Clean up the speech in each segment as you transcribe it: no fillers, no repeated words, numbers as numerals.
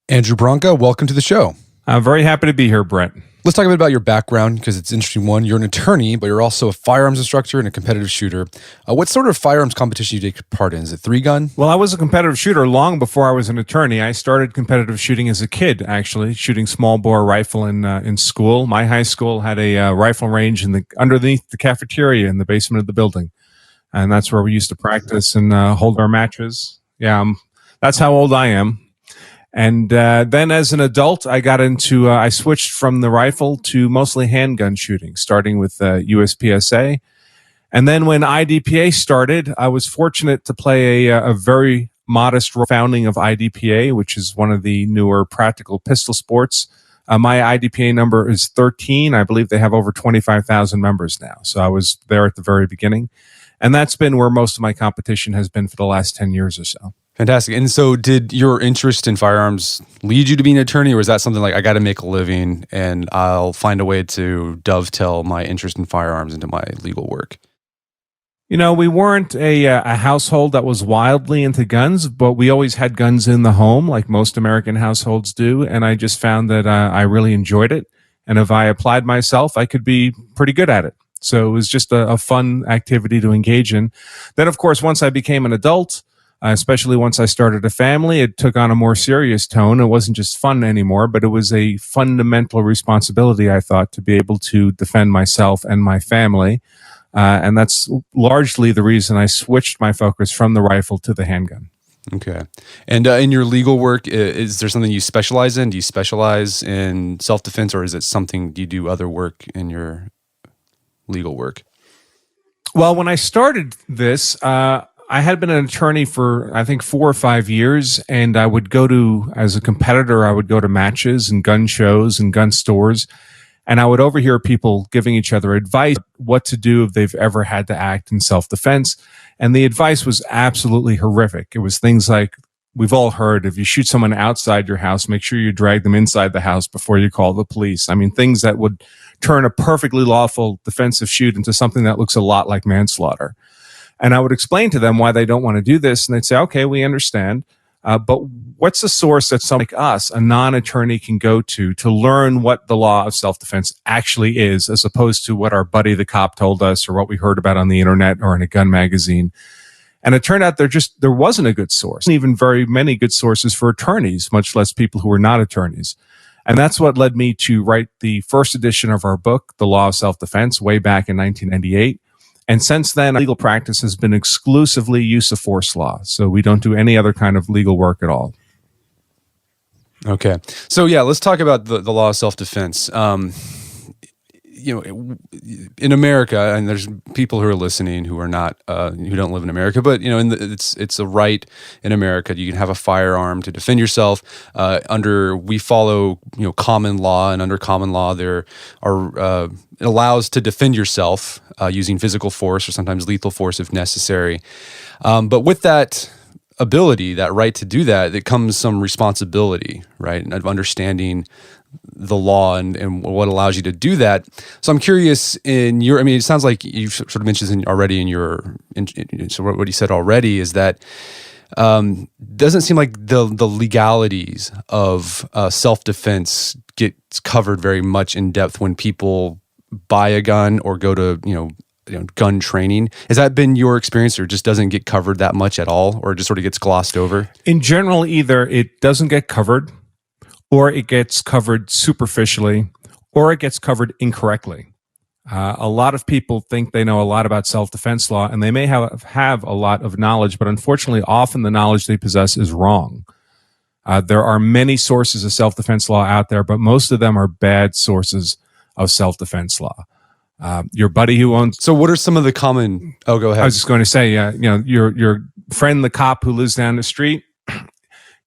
Andrew Branca, welcome to the show. I'm very happy to be here, Brett. Let's talk a bit about your background because it's an interesting one. You're an attorney, but you're also a firearms instructor and a competitive shooter. What sort of firearms competition do you take part in? Is it 3-gun? Well, I was a competitive shooter long before I was an attorney. I started competitive shooting as a kid, actually, shooting small bore rifle in school. My high school had a rifle range underneath the cafeteria in the basement of the building. And that's where we used to practice and hold our matches. Yeah, that's how old I am. And then as an adult, I switched from the rifle to mostly handgun shooting, starting with USPSA. And then when IDPA started, I was fortunate to play a very modest founding of IDPA, which is one of the newer practical pistol sports. My IDPA number is 13. I believe they have over 25,000 members now. So I was there at the very beginning. And that's been where most of my competition has been for the last 10 years or so. Fantastic. And so did your interest in firearms lead you to being an attorney, or was that something like, I got to make a living and I'll find a way to dovetail my interest in firearms into my legal work? You know, we weren't a household that was wildly into guns, but we always had guns in the home like most American households do. And I just found that I really enjoyed it. And if I applied myself, I could be pretty good at it. So it was just a fun activity to engage in. Then, of course, once I became an adult, especially once I started a family, it took on a more serious tone. It wasn't just fun anymore, but it was a fundamental responsibility, I thought, to be able to defend myself and my family. And that's largely the reason I switched my focus from the rifle to the handgun. Okay. And in your legal work, is there something you specialize in? Do you specialize in self-defense, or is it something, do you do other work in your legal work? Well, when I started this, I had been an attorney for, I think, 4 or 5 years, and as a competitor, I would go to matches and gun shows and gun stores, and I would overhear people giving each other advice what to do if they've ever had to act in self-defense, and the advice was absolutely horrific. It was things like, we've all heard, if you shoot someone outside your house, make sure you drag them inside the house before you call the police. I mean, things that would turn a perfectly lawful defensive shoot into something that looks a lot like manslaughter. And I would explain to them why they don't want to do this. And they'd say, okay, we understand. But what's the source that someone like us, a non-attorney, can go to learn what the law of self-defense actually is, as opposed to what our buddy the cop told us or what we heard about on the internet or in a gun magazine? And it turned out there wasn't a good source, even very many good sources for attorneys, much less people who were not attorneys. And that's what led me to write the first edition of our book, The Law of Self-Defense, way back in 1998. And since then, legal practice has been exclusively use of force law. So we don't do any other kind of legal work at all. Okay. So yeah, let's talk about the law of self-defense. In America, and there's people who are listening who are not, who don't live in America, but it's a right in America. You can have a firearm to defend yourself. We follow common law, and under common law, there are it allows to defend yourself using physical force or sometimes lethal force if necessary. But with that ability, that right to do that, it comes some responsibility, right, of understanding the law and what allows you to do that. So I'm curious it sounds like you've sort of mentioned already so what you said already is that doesn't seem like the legalities of self-defense gets covered very much in depth when people buy a gun or go to, gun training. Has that been your experience, or just doesn't get covered that much at all, or it just sort of gets glossed over? In general, either it doesn't get covered, or it gets covered superficially, or it gets covered incorrectly. A lot of people think they know a lot about self-defense law, and they may have a lot of knowledge, but unfortunately, often the knowledge they possess is wrong. There are many sources of self-defense law out there, but most of them are bad sources of self-defense law. Your buddy who owns... So what are some of the common... Oh, go ahead. I was just going to say, your friend, the cop who lives down the street,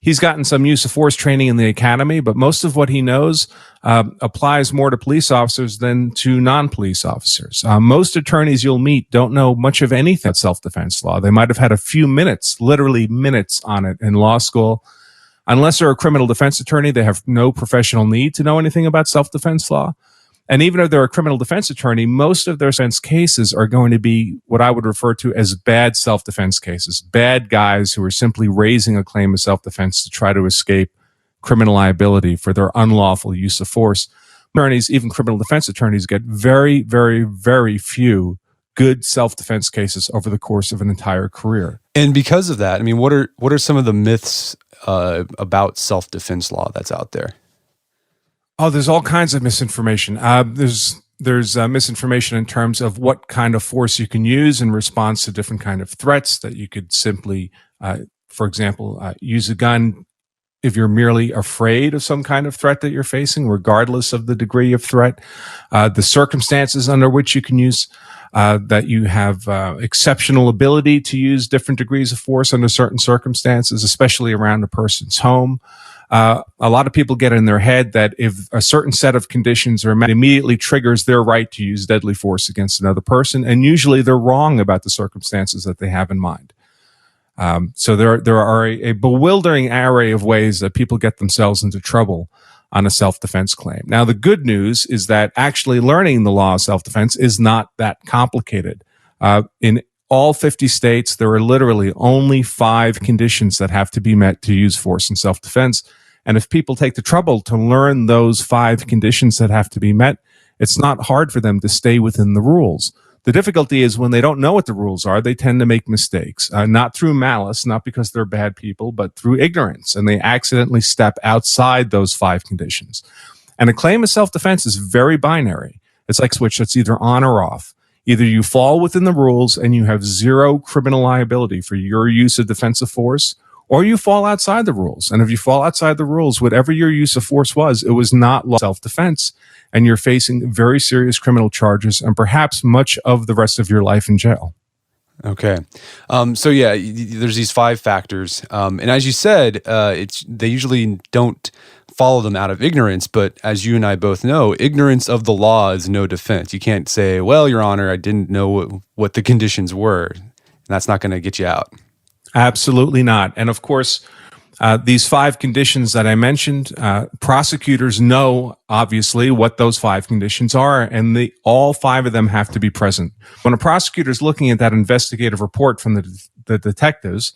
he's gotten some use of force training in the academy, but most of what he knows applies more to police officers than to non-police officers. Most attorneys you'll meet don't know much of anything about self-defense law. They might have had a few minutes, literally minutes on it in law school. Unless they're a criminal defense attorney, they have no professional need to know anything about self-defense law. And even if they're a criminal defense attorney, most of their defense cases are going to be what I would refer to as bad self-defense cases, bad guys who are simply raising a claim of self-defense to try to escape criminal liability for their unlawful use of force. Attorneys, even criminal defense attorneys, get very, very, very few good self-defense cases over the course of an entire career. And because of that, I mean, what are some of the myths about self-defense law that's out there? Oh, there's all kinds of misinformation. There's misinformation in terms of what kind of force you can use in response to different kind of threats, that you could simply, for example, use a gun if you're merely afraid of some kind of threat that you're facing, regardless of the degree of threat, the circumstances under which you can use, that you have exceptional ability to use different degrees of force under certain circumstances, especially around a person's home. A lot of people get in their head that if a certain set of conditions are met, immediately triggers their right to use deadly force against another person, and usually they're wrong about the circumstances that they have in mind. So there are a bewildering array of ways that people get themselves into trouble on a self-defense claim. Now, the good news is that actually learning the law of self-defense is not that complicated. In all 50 states, there are literally only 5 conditions that have to be met to use force in self-defense. And if people take the trouble to learn those 5 conditions that have to be met, it's not hard for them to stay within the rules. The difficulty is when they don't know what the rules are, they tend to make mistakes, not through malice, not because they're bad people, but through ignorance, and they accidentally step outside those 5 conditions. And a claim of self-defense is very binary. It's like a switch that's either on or off. Either you fall within the rules and you have zero criminal liability for your use of defensive force, or you fall outside the rules. And if you fall outside the rules, whatever your use of force was, it was not self-defense, and you're facing very serious criminal charges and perhaps much of the rest of your life in jail. Okay. So yeah, there's these 5 factors. And as you said, they usually don't follow them out of ignorance, but as you and I both know, ignorance of the law is no defense. You can't say, well, Your Honor, I didn't know what the conditions were. And that's not going to get you out. Absolutely not. And of course, these 5 conditions that I mentioned, prosecutors know, obviously, what those 5 conditions are, and all 5 of them have to be present. When a prosecutor is looking at that investigative report from the detectives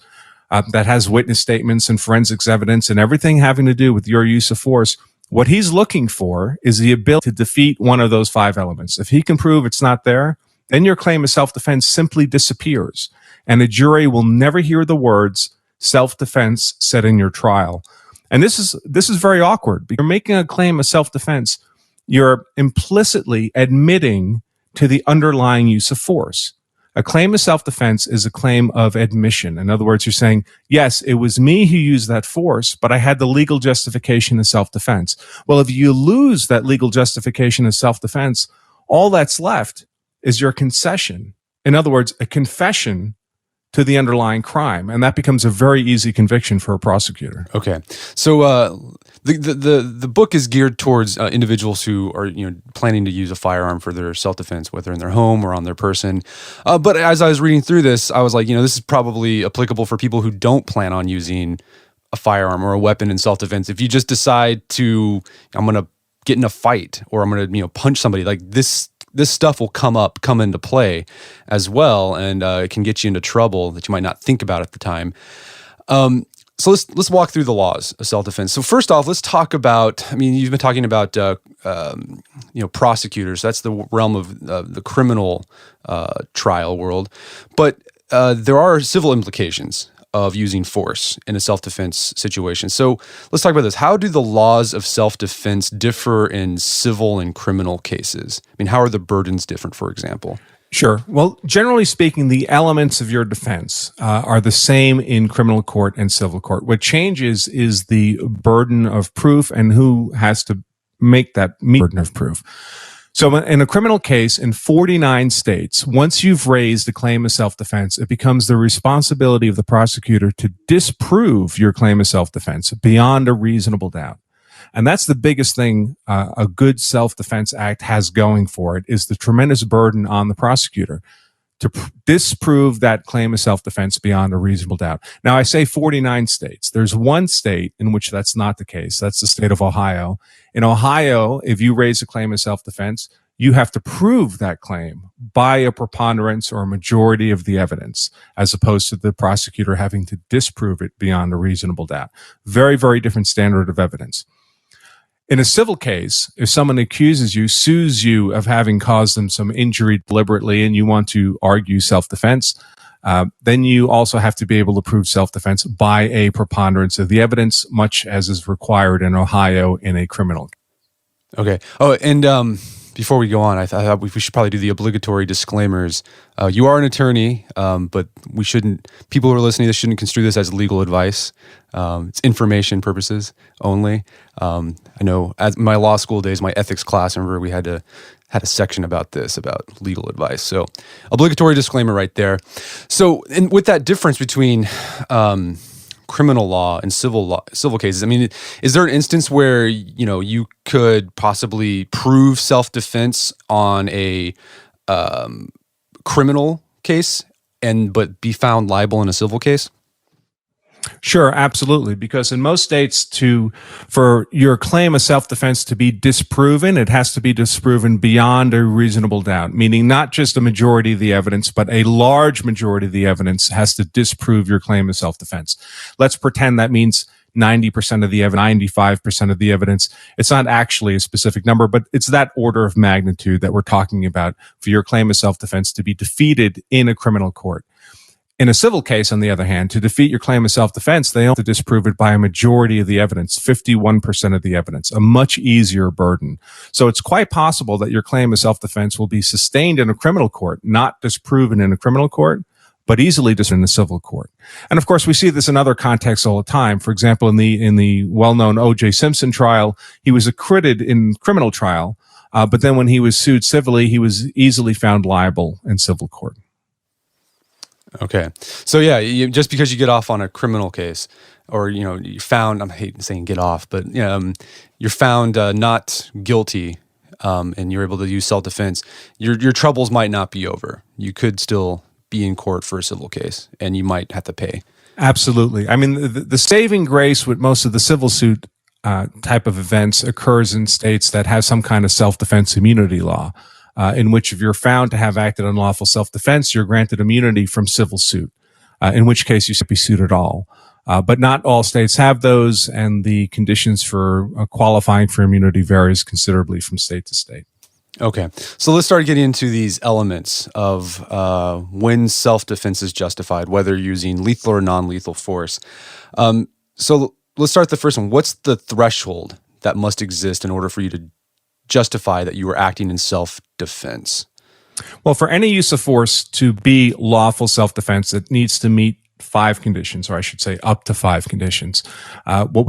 that has witness statements and forensics evidence and everything having to do with your use of force, what he's looking for is the ability to defeat one of those 5 elements. If he can prove it's not there, then your claim of self-defense simply disappears, and a jury will never hear the words self-defense said in your trial. And this is very awkward, because you're making a claim of self-defense. You're implicitly admitting to the underlying use of force. A claim of self-defense is a claim of admission. In other words, you're saying, yes, it was me who used that force, but I had the legal justification of self-defense. Well, if you lose that legal justification of self-defense, all that's left is your concession. In other words, a confession to the underlying crime, and that becomes a very easy conviction for a prosecutor. Okay, so the book is geared towards individuals who are planning to use a firearm for their self-defense, whether in their home or on their person. But as I was reading through this, I was like, this is probably applicable for people who don't plan on using a firearm or a weapon in self-defense. If you just decide to, I'm going to get in a fight, or I'm going to punch somebody, like this stuff will come into play as well, and it can get you into trouble that you might not think about at the time. So let's walk through the laws of self-defense. So first off, let's talk about, you've been talking about prosecutors. That's the realm of the criminal trial world. But there are civil implications of using force in a self-defense situation. So let's talk about this. How do the laws of self-defense differ in civil and criminal cases? How are the burdens different, for example? Sure. Well, generally speaking, the elements of your defense are the same in criminal court and civil court. What changes is the burden of proof and who has to make that burden of proof. So in a criminal case in 49 states, once you've raised a claim of self-defense, it becomes the responsibility of the prosecutor to disprove your claim of self-defense beyond a reasonable doubt. And that's the biggest thing a good self-defense act has going for it, is the tremendous burden on the prosecutor to disprove that claim of self-defense beyond a reasonable doubt. Now, I say 49 states. There's one state in which that's not the case. That's the state of Ohio. In Ohio, if you raise a claim of self-defense, you have to prove that claim by a preponderance or a majority of the evidence, as opposed to the prosecutor having to disprove it beyond a reasonable doubt. Very, very different standard of evidence. In a civil case, if someone accuses you, sues you of having caused them some injury deliberately, and you want to argue self-defense, then you also have to be able to prove self-defense by a preponderance of the evidence, much as is required in Ohio in a criminal case. Okay. Oh, and before we go on, I thought we should probably do the obligatory disclaimers. You are an attorney, but people who are listening to this shouldn't construe this as legal advice. It's information purposes only. I know as my law school days, my ethics class, I remember we had a section about this, about legal advice. So obligatory disclaimer right there. So, and with that difference between criminal law and civil cases, I mean, is there an instance where, you could possibly prove self-defense on a criminal case but be found liable in a civil case? Sure, absolutely. Because in most states, for your claim of self-defense to be disproven, it has to be disproven beyond a reasonable doubt, meaning not just a majority of the evidence, but a large majority of the evidence has to disprove your claim of self-defense. Let's pretend that means 90% of the evidence, 95% of the evidence. It's not actually a specific number, but it's that order of magnitude that we're talking about for your claim of self-defense to be defeated in a criminal court. In a civil case, on the other hand, to defeat your claim of self-defense, they have to disprove it by a majority of the evidence, 51% of the evidence, a much easier burden. So it's quite possible that your claim of self-defense will be sustained in a criminal court, not disproven in a criminal court, but easily disproven in a civil court. And of course, we see this in other contexts all the time. For example, in the well-known O.J. Simpson trial, he was acquitted in criminal trial, but then when he was sued civilly, he was easily found liable in civil court. Okay. So yeah, just because you get off on a criminal case, or you're found, I hate saying get off, but you're found not guilty, and you're able to use self-defense, your troubles might not be over. You could still be in court for a civil case, and you might have to pay. Absolutely. I mean, the saving grace with most of the civil suit type of events occurs in states that have some kind of self-defense immunity law. In which if you're found to have acted unlawful self-defense, you're granted immunity from civil suit, in which case you should be sued at all. But not all states have those, and the conditions for qualifying for immunity varies considerably from state to state. Okay, so let's start getting into these elements of when self-defense is justified, whether using lethal or non-lethal force. So let's start the first one. What's the threshold that must exist in order for you to justify that you were acting in self-defense? Well, for any use of force to be lawful self-defense, it needs to meet 5 conditions, or I should say up to 5 conditions, what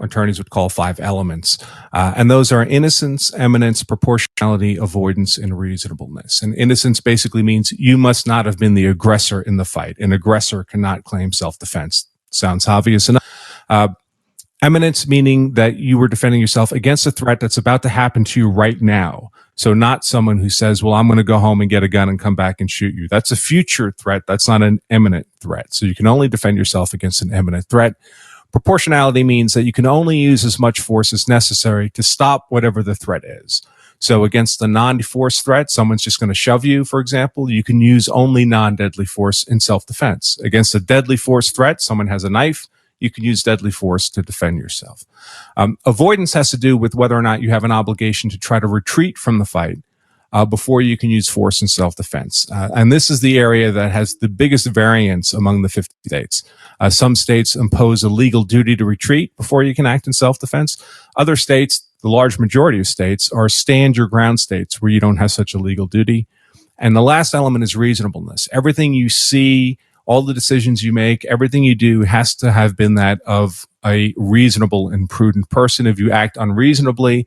attorneys would call 5 elements. And those are innocence, eminence, proportionality, avoidance, and reasonableness. And innocence basically means you must not have been the aggressor in the fight. An aggressor cannot claim self-defense. Sounds obvious enough. Eminence, meaning that you were defending yourself against a threat that's about to happen to you right now. So not someone who says, well, I'm going to go home and get a gun and come back and shoot you. That's a future threat. That's not an imminent threat. So you can only defend yourself against an imminent threat. Proportionality means that you can only use as much force as necessary to stop whatever the threat is. So against a non-force threat, someone's just going to shove you, for example, you can use only non-deadly force in self-defense. Against a deadly force threat, someone has a knife, you can use deadly force to defend yourself. Avoidance has to do with whether or not you have an obligation to try to retreat from the fight before you can use force in self-defense. And this is the area that has the biggest variance among the 50 states. Some states impose a legal duty to retreat before you can act in self-defense. Other states, the large majority of states, are stand your ground states where you don't have such a legal duty. And the last element is reasonableness. Everything you see, all the decisions you make, everything you do has to have been that of a reasonable and prudent person. If you act unreasonably,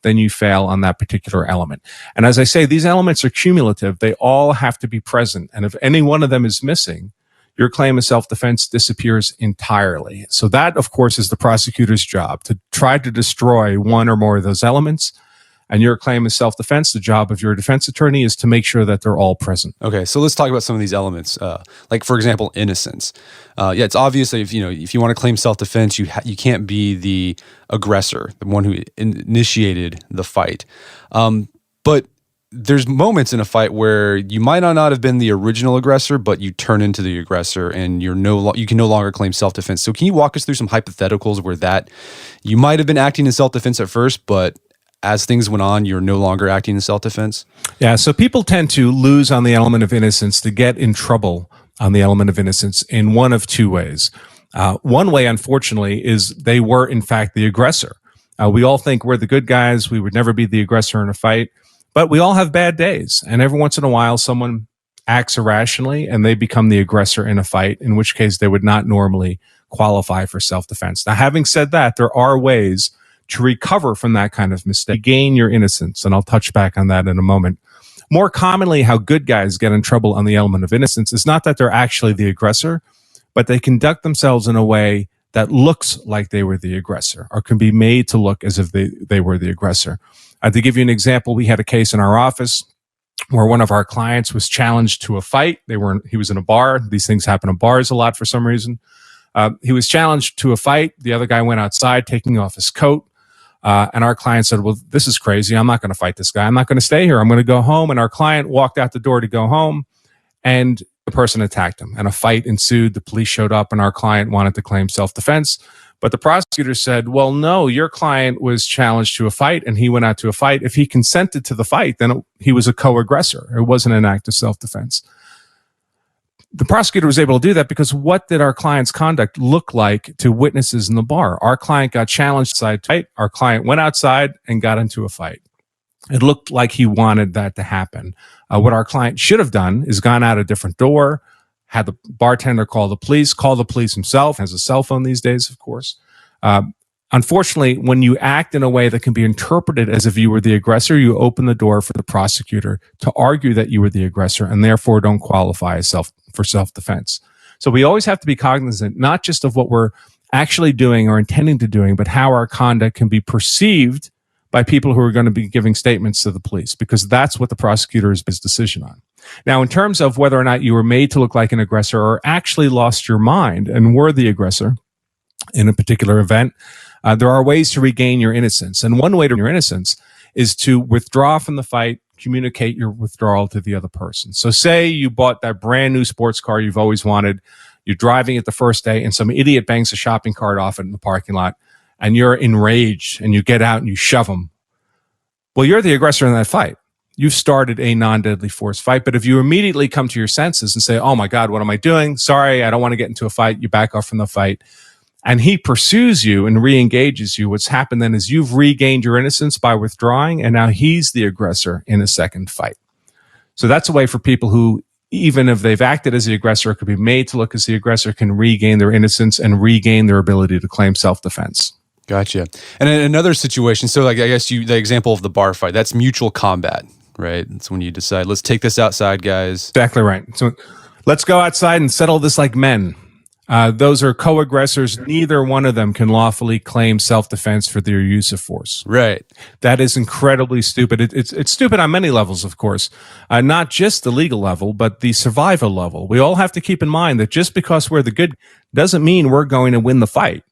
then you fail on that particular element. And as I say, these elements are cumulative. They all have to be present. And if any one of them is missing, your claim of self-defense disappears entirely. So that, of course, is the prosecutor's job, to try to destroy one or more of those elements. And your claim is self-defense. The job of your defense attorney is to make sure that they're all present. Okay, so let's talk about some of these elements. Like, for example, innocence. It's obvious that if you want to claim self-defense, you can't be the aggressor, the one who initiated the fight. But there's moments in a fight where you might not have been the original aggressor, but you turn into the aggressor, and you can no longer claim self-defense. So can you walk us through some hypotheticals where that you might have been acting in self-defense at first, but as things went on, you're no longer acting in self-defense? Yeah, so people tend to lose on the element of innocence, to get in trouble on the element of innocence in one of two ways. One way, unfortunately, is they were, in fact, the aggressor. We all think we're the good guys. We would never be the aggressor in a fight. But we all have bad days. And every once in a while, someone acts irrationally and they become the aggressor in a fight, in which case they would not normally qualify for self-defense. Now, having said that, there are ways to recover from that kind of mistake, gain your innocence. And I'll touch back on that in a moment. More commonly, how good guys get in trouble on the element of innocence is not that they're actually the aggressor, but they conduct themselves in a way that looks like they were the aggressor, or can be made to look as if they were the aggressor. To give you an example, we had a case in our office where one of our clients was challenged to a fight. He was in a bar. These things happen in bars a lot for some reason. He was challenged to a fight. The other guy went outside taking off his coat. And our client said, well, this is crazy. I'm not going to fight this guy. I'm not going to stay here. I'm going to go home. And our client walked out the door to go home, and the person attacked him, and a fight ensued. The police showed up, and our client wanted to claim self-defense. But the prosecutor said, well, no, your client was challenged to a fight and he went out to a fight. If he consented to the fight, then he was a co-aggressor. It wasn't an act of self-defense. The prosecutor was able to do that because what did our client's conduct look like to witnesses in the bar? Our client got challenged outside to fight. Our client went outside and got into a fight. It looked like he wanted that to happen. What our client should have done is gone out a different door, had the bartender call the police himself, has a cell phone these days, of course. Unfortunately, when you act in a way that can be interpreted as if you were the aggressor, you open the door for the prosecutor to argue that you were the aggressor and therefore don't qualify for self-defense. So we always have to be cognizant, not just of what we're actually doing or intending to doing, but how our conduct can be perceived by people who are going to be giving statements to the police, because that's what the prosecutor is his decision on. Now, in terms of whether or not you were made to look like an aggressor or actually lost your mind and were the aggressor in a particular event, there are ways to regain your innocence. And one way to regain your innocence is to withdraw from the fight, communicate your withdrawal to the other person. So say you bought that brand new sports car you've always wanted, you're driving it the first day, and some idiot bangs a shopping cart off it in the parking lot, and you're enraged, and you get out and you shove them. Well, you're the aggressor in that fight. You've started a non-deadly force fight. But if you immediately come to your senses and say, oh my God, what am I doing? Sorry, I don't want to get into a fight. You back off from the fight. And he pursues you and re-engages you. What's happened then is you've regained your innocence by withdrawing, and now he's the aggressor in a second fight. So that's a way for people who, even if they've acted as the aggressor, could be made to look as the aggressor, can regain their innocence and regain their ability to claim self-defense. Gotcha. And in another situation, so like I guess the example of the bar fight, that's mutual combat, right? It's when you decide, let's take this outside, guys. Exactly right. So let's go outside and settle this like men. Those are co-aggressors. Neither one of them can lawfully claim self-defense for their use of force. Right. That is incredibly stupid. It's stupid on many levels, of course. Not just the legal level, but the survival level. We all have to keep in mind that just because we're the good doesn't mean we're going to win the fight.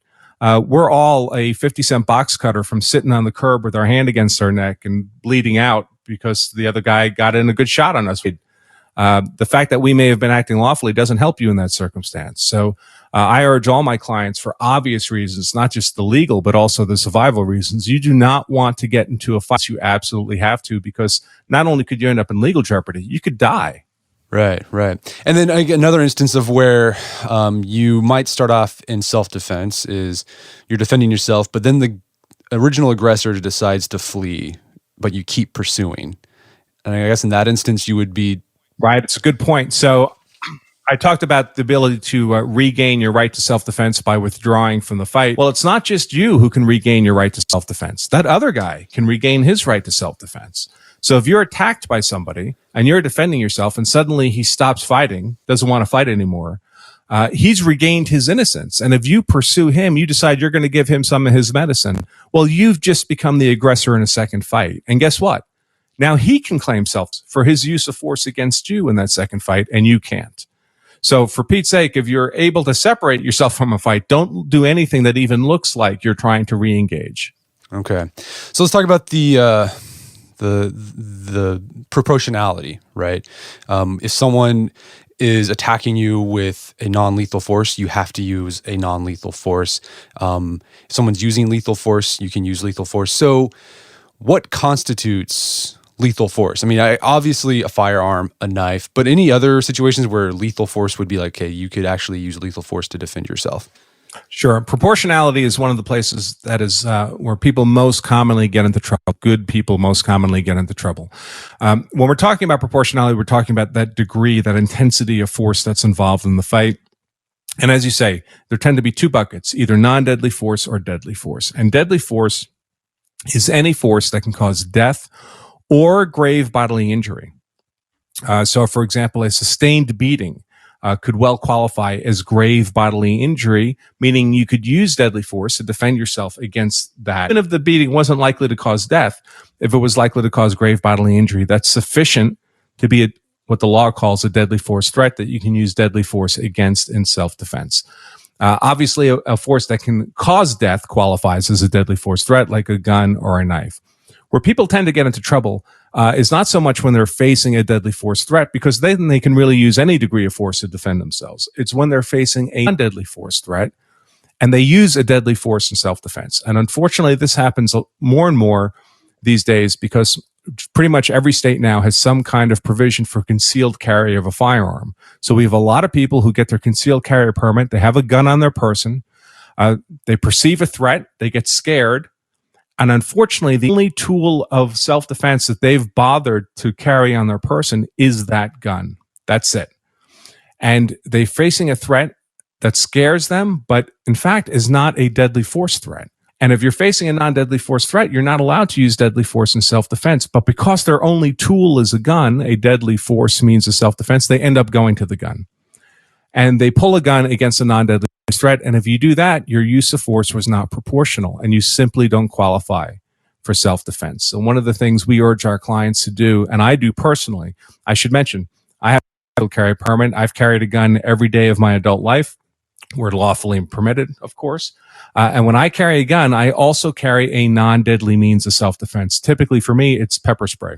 We're all a 50-cent box cutter from sitting on the curb with our hand against our neck and bleeding out because the other guy got in a good shot on us. The fact that we may have been acting lawfully doesn't help you in that circumstance. So I urge all my clients, for obvious reasons, not just the legal, but also the survival reasons, you do not want to get into a fight. You absolutely have to, because not only could you end up in legal jeopardy, you could die. Right, right. And then another instance of where you might start off in self-defense is you're defending yourself, but then the original aggressor decides to flee, but you keep pursuing. And I guess in that instance, you would be... Right, it's a good point. So I talked about the ability to regain your right to self-defense by withdrawing from the fight. Well, it's not just you who can regain your right to self-defense. That other guy can regain his right to self-defense. So if you're attacked by somebody and you're defending yourself and suddenly he stops fighting, doesn't want to fight anymore, he's regained his innocence. And if you pursue him, you decide you're going to give him some of his medicine. Well, you've just become the aggressor in a second fight. And guess what? Now he can claim self for his use of force against you in that second fight, and you can't. So for Pete's sake, if you're able to separate yourself from a fight, don't do anything that even looks like you're trying to re-engage. Okay. So let's talk about the the proportionality, right? If someone is attacking you with a non-lethal force, you have to use a non-lethal force. If someone's using lethal force, you can use lethal force. So what constitutes lethal force? I mean, obviously a firearm, a knife, but any other situations where lethal force would be like, okay, you could actually use lethal force to defend yourself? Sure. Proportionality is one of the places that is where people most commonly get into trouble. Good people most commonly get into trouble. When we're talking about proportionality, we're talking about that degree, that intensity of force that's involved in the fight. And as you say, there tend to be two buckets, either non-deadly force or deadly force. And deadly force is any force that can cause death or grave bodily injury. So, for example, a sustained beating could well qualify as grave bodily injury, meaning you could use deadly force to defend yourself against that. Even if the beating wasn't likely to cause death, if it was likely to cause grave bodily injury, that's sufficient to be what the law calls a deadly force threat that you can use deadly force against in self-defense. Obviously, a force that can cause death qualifies as a deadly force threat, like a gun or a knife. Where people tend to get into trouble is not so much when they're facing a deadly force threat, because then they can really use any degree of force to defend themselves. It's when they're facing a non-deadly force threat and they use a deadly force in self-defense. And unfortunately, this happens more and more these days because pretty much every state now has some kind of provision for concealed carry of a firearm. So we have a lot of people who get their concealed carry permit. They have a gun on their person. They perceive a threat. They get scared. And unfortunately, the only tool of self-defense that they've bothered to carry on their person is that gun. That's it. And they're facing a threat that scares them, but in fact is not a deadly force threat. And if you're facing a non-deadly force threat, you're not allowed to use deadly force in self-defense. But because their only tool is a gun, a deadly force means of self-defense, they end up going to the gun. And they pull a gun against a non-deadly threat. And if you do that, your use of force was not proportional and you simply don't qualify for self-defense. So one of the things we urge our clients to do, and I do personally, I should mention, I have a carry permit. I've carried a gun every day of my adult life. We're lawfully permitted, of course. And when I carry a gun, I also carry a non-deadly means of self-defense. Typically for me, it's pepper spray.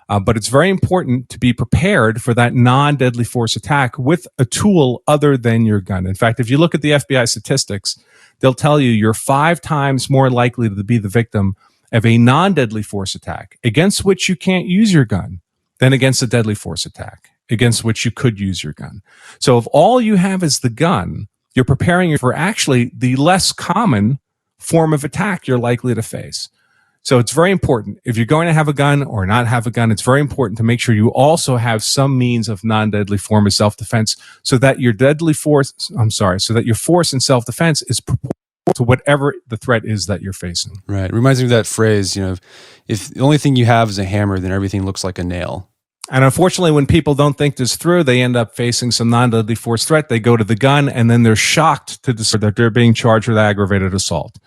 But it's very important to be prepared for that non-deadly force attack with a tool other than your gun. In fact, if you look at the FBI statistics, they'll tell you you're 5 times more likely to be the victim of a non-deadly force attack against which you can't use your gun than against a deadly force attack against which you could use your gun. So if all you have is the gun, you're preparing for actually the less common form of attack you're likely to face. So it's very important. If you're going to have a gun or not have a gun, it's very important to make sure you also have some means of non-deadly form of self-defense so that your so that your force in self-defense is proportional to whatever the threat is that you're facing. Right. It reminds me of that phrase, if the only thing you have is a hammer, then everything looks like a nail. And unfortunately, when people don't think this through, they end up facing some non-deadly force threat. They go to the gun and then they're shocked to discover that they're being charged with aggravated assault.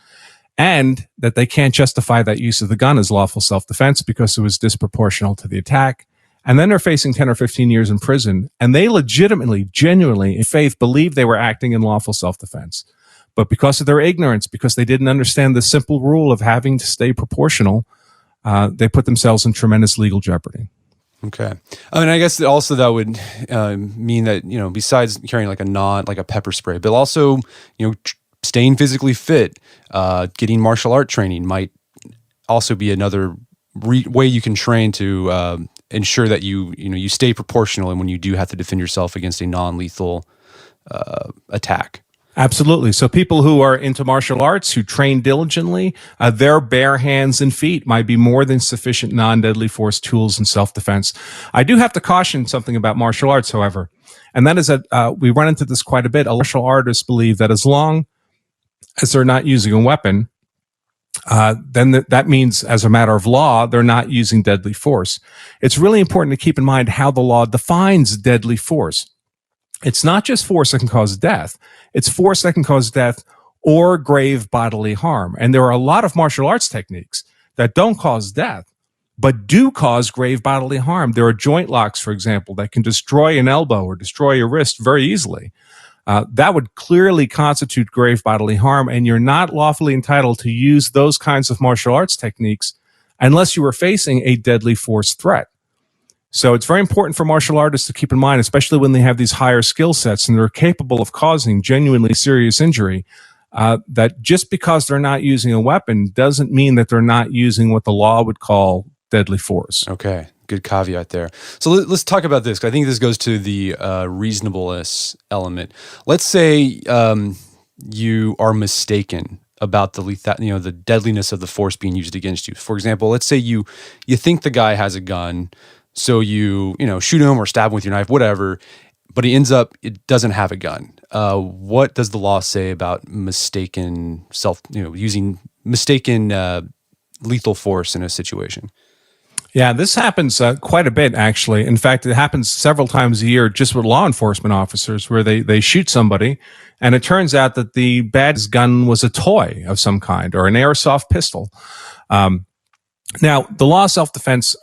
And that they can't justify that use of the gun as lawful self-defense because it was disproportional to the attack. And then they're facing 10 or 15 years in prison. And they legitimately, genuinely, in faith, believe they were acting in lawful self-defense. But because of their ignorance, because they didn't understand the simple rule of having to stay proportional, they put themselves in tremendous legal jeopardy. Okay. I mean, I guess also that would mean that, besides carrying like a pepper spray, but also, staying physically fit, getting martial art training might also be another way you can train to ensure that you stay proportional and when you do have to defend yourself against a non-lethal attack. Absolutely. So people who are into martial arts, who train diligently, their bare hands and feet might be more than sufficient non-deadly force tools in self-defense. I do have to caution something about martial arts, however, and that is that we run into this quite a bit. Martial artists believe that as long as they're not using a weapon, then that means, as a matter of law, they're not using deadly force. It's really important to keep in mind how the law defines deadly force. It's not just force that can cause death. It's force that can cause death or grave bodily harm. And there are a lot of martial arts techniques that don't cause death, but do cause grave bodily harm. There are joint locks, for example, that can destroy an elbow or destroy a wrist very easily. That would clearly constitute grave bodily harm, and you're not lawfully entitled to use those kinds of martial arts techniques unless you were facing a deadly force threat. So it's very important for martial artists to keep in mind, especially when they have these higher skill sets and they're capable of causing genuinely serious injury, that just because they're not using a weapon doesn't mean that they're not using what the law would call deadly force. Okay, good caveat there. So let's talk about this. I think this goes to the reasonableness element. Let's say you are mistaken about the deadliness of the force being used against you. For example, let's say you think the guy has a gun, so you shoot him or stab him with your knife, whatever, but it doesn't have a gun. What does the law say about using mistaken lethal force in a situation? Yeah, this happens quite a bit, actually. In fact, it happens several times a year just with law enforcement officers where they shoot somebody, and it turns out that the bad gun was a toy of some kind or an airsoft pistol. Now, the law of self-defense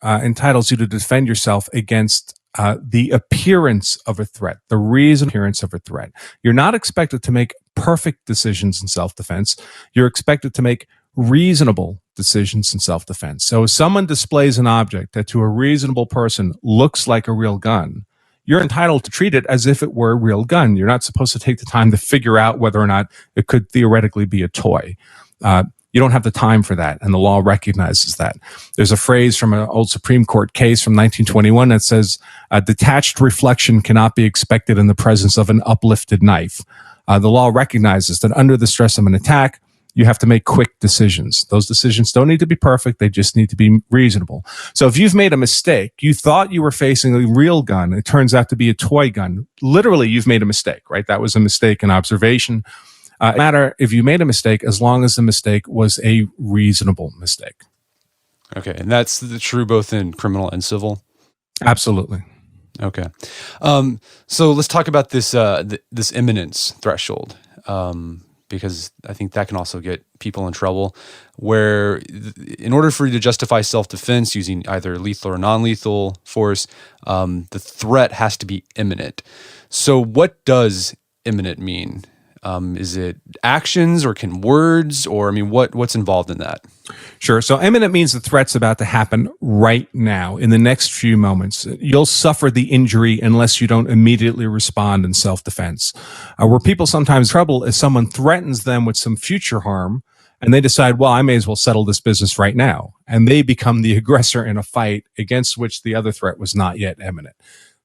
entitles you to defend yourself against the appearance of a threat, the reason appearance of a threat. You're not expected to make perfect decisions in self-defense. You're expected to make reasonable decisions in self-defense. So if someone displays an object that to a reasonable person looks like a real gun, you're entitled to treat it as if it were a real gun. You're not supposed to take the time to figure out whether or not it could theoretically be a toy. You don't have the time for that, and the law recognizes that. There's a phrase from an old Supreme Court case from 1921 that says, detached reflection cannot be expected in the presence of an uplifted knife. The law recognizes that under the stress of an attack, you have to make quick decisions. Those decisions don't need to be perfect. They just need to be reasonable. So if you've made a mistake, you thought you were facing a real gun, it turns out to be a toy gun. Literally, you've made a mistake, right? That was a mistake in observation. It matter if you made a mistake as long as the mistake was a reasonable mistake. Okay, and that's true both in criminal and civil? Absolutely. Okay. So let's talk about this this eminence threshold, because I think that can also get people in trouble, where in order for you to justify self-defense using either lethal or non-lethal force, the threat has to be imminent. So what does imminent mean? Is it actions, or can words, or what's involved in that? Sure. So imminent means the threat's about to happen right now in the next few moments. You'll suffer the injury unless you don't immediately respond in self-defense. Where people sometimes trouble is someone threatens them with some future harm and they decide, well, I may as well settle this business right now. And they become the aggressor in a fight against which the other threat was not yet imminent.